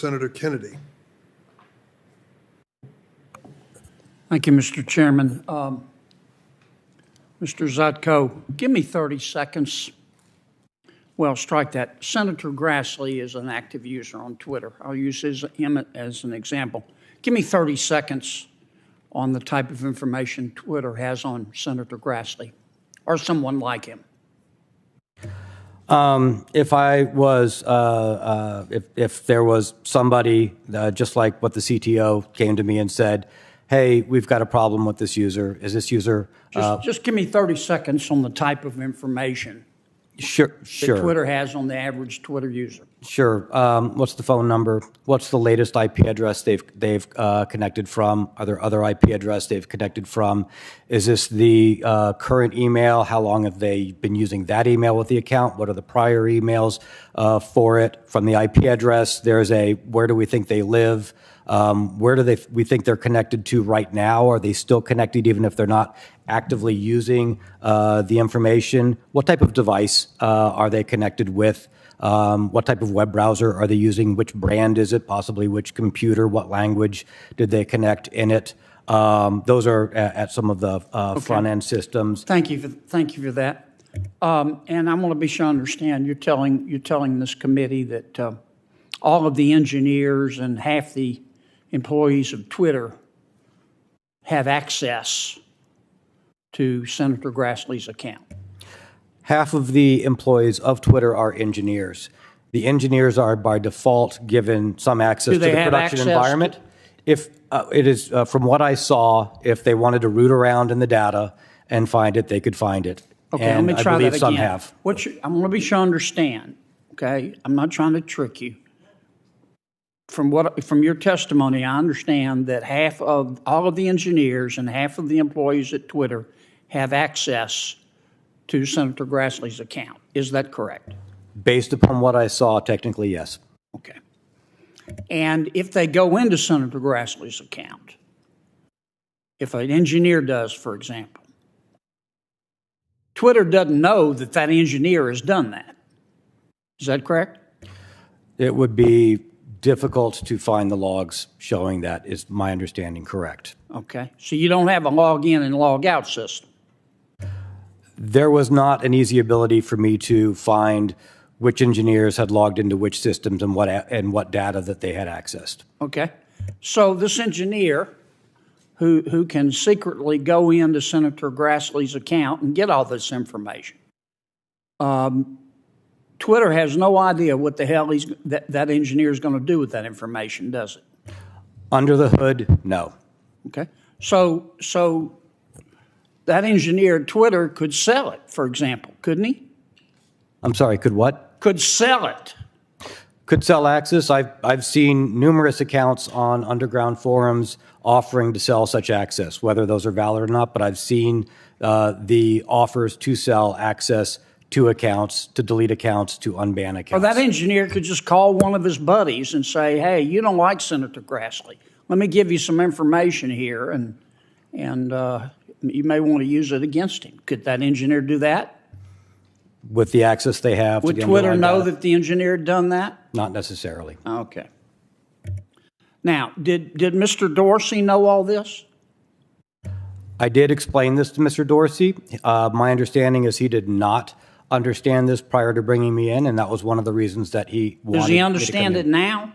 Senator Kennedy. Thank you, Mr. Chairman. Mr. Zatko, give me 30 seconds. Well, strike that. Senator Grassley is an active user on Twitter. I'll use him as an example. Give me 30 seconds on the type of information Twitter has on Senator Grassley or someone like him. If I was, if there was somebody just like what the CTO came to me and said, "Hey, we've got a problem with this user. Is this user?" Just give me 30 seconds on the type of information Sure. that Twitter has on the average Twitter user. Sure. What's the phone number? What's the latest IP address they've connected from? Are there other IP address they've connected from? Is this the current email? How long have they been using that email with the account? What are the prior emails for it? From the IP address, there's a where do we think they live? Where do we think they're connected to right now? Are they still connected even if they're not actively using the information? What type of device are they connected with? What type of web browser are they using? Which brand is it? Possibly which computer? What language did they connect in it? Those are at some of the front end systems. Thank you for that. And I want to be sure I understand. You're telling this committee that all of the engineers and half the employees of Twitter have access to Senator Grassley's account. Half of the employees of Twitter are engineers. The engineers are by default given some access to the production environment. If it is, from what I saw, if they wanted to root around in the data and find it, they could find it. Okay, and let me try I believe that some again. have. I'm going to be sure I understand. Okay, I'm not trying to trick you. From your testimony, I understand that half of all of the engineers and half of the employees at Twitter have access to Senator Grassley's account. Is that correct? Based upon what I saw, technically, yes. Okay. And if they go into Senator Grassley's account, if an engineer does, for example, Twitter doesn't know that that engineer has done that. Is that correct? It would be difficult to find the logs showing that, is my understanding correct. Okay. So you don't have a log in and log out system? There was not an easy ability for me to find which engineers had logged into which systems and what data that they had accessed. Okay. So this engineer who can secretly go into Senator Grassley's account and get all this information, Twitter has no idea what the hell that engineer is going to do with that information, does it? Under the hood, no. Okay. So that engineer at Twitter could sell it, for example, couldn't he? I'm sorry, could what? Could sell it. Could sell access. I've seen numerous accounts on underground forums offering to sell such access, whether those are valid or not, but I've seen the offers to sell access to accounts, to delete accounts, to unban accounts. Or that engineer could just call one of his buddies and say, "Hey, you don't like Senator Grassley. Let me give you some information here, and you may want to use it against him." Could that engineer do that? With the access they have. Would Twitter know that the engineer had done that? Not necessarily. Okay. Now, did Mr. Dorsey know all this? I did explain this to Mr. Dorsey. My understanding is he did not understand this prior to bringing me in, and that was one of the reasons that he wanted. Does he understand it now?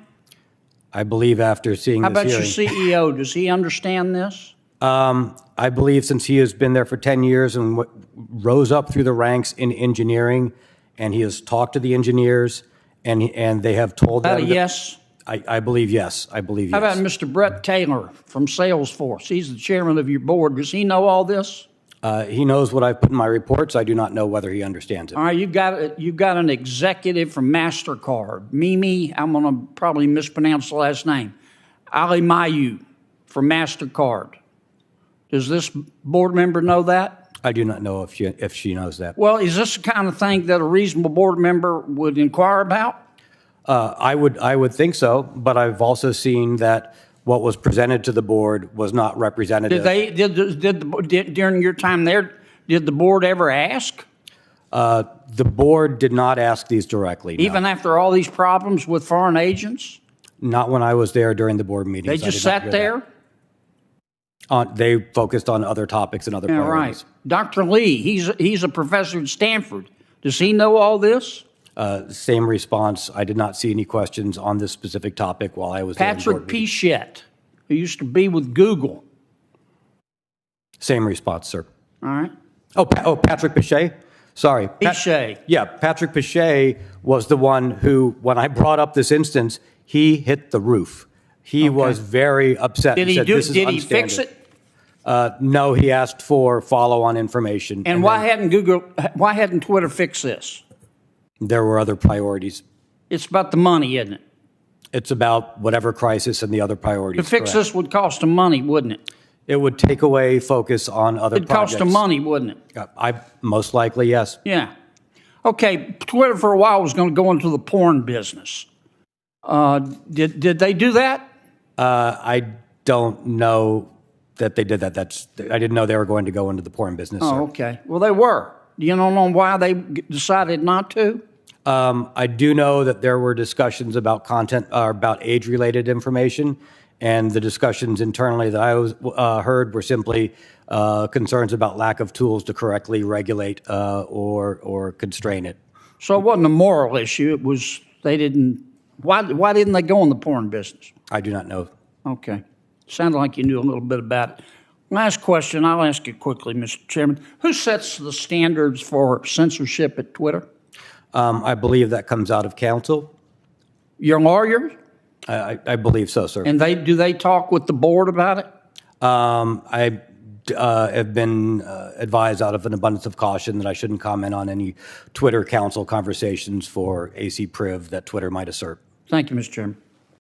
I believe after seeing this hearing. How about your CEO? Does he understand this? I believe since he has been there for 10 years and rose up through the ranks in engineering, and he has talked to the engineers, and they have told them. Yes? I believe yes. I believe yes. How about Mr. Brett Taylor from Salesforce? He's the chairman of your board. Does he know all this? He knows what I've put in my reports. I do not know whether he understands it. All right, you've got an executive from MasterCard, Mimi, I'm going to probably mispronounce the last name, Ali Mayu from MasterCard. Does this board member know that? I do not know if she knows that. Well, is this the kind of thing that a reasonable board member would inquire about? I would think so, but I've also seen that what was presented to the board was not representative. During your time there, did the board ever ask? The board did not ask these directly. No. Even after all these problems with foreign agents? Not when I was there during the board meetings. They just sat there? They focused on other topics and other Yeah, priorities. right. Dr. Lee, he's a professor at Stanford. Does he know all this? Same response. I did not see any questions on this specific topic while I was there. Patrick Pichette, who used to be with Google. Same response, sir. All right. Patrick Pichette? Sorry. Pichette. Patrick Pichette was the one who, when I brought up this instance, he hit the roof. He was very upset. Did he fix it? No, he asked for follow-on information. And why hadn't Twitter fixed this? There were other priorities. It's about the money, isn't it? It's about whatever crisis and the other priorities. To fix this would cost them money, wouldn't it? It would take away focus on other projects. It'd cost them money, wouldn't it? Most likely, yes. Yeah. Okay, Twitter for a while was going to go into the porn business. Did they do that? I don't know that they did that. I didn't know they were going to go into the porn business. Oh, okay. Well, they were. Do you know why they decided not to? I do know that there were discussions about content, about age-related information, and the discussions internally that I heard were simply concerns about lack of tools to correctly regulate or constrain it. So it wasn't a moral issue. It was they didn't. Why didn't they go in the porn business? I do not know. Okay. Sounded like you knew a little bit about it. Last question. I'll ask it quickly, Mr. Chairman. Who sets the standards for censorship at Twitter? I believe that comes out of council. Your lawyer? I believe so, sir. And do they talk with the board about it? I have been advised out of an abundance of caution that I shouldn't comment on any Twitter council conversations for AC Priv that Twitter might assert. Thank you, Mr. Chairman.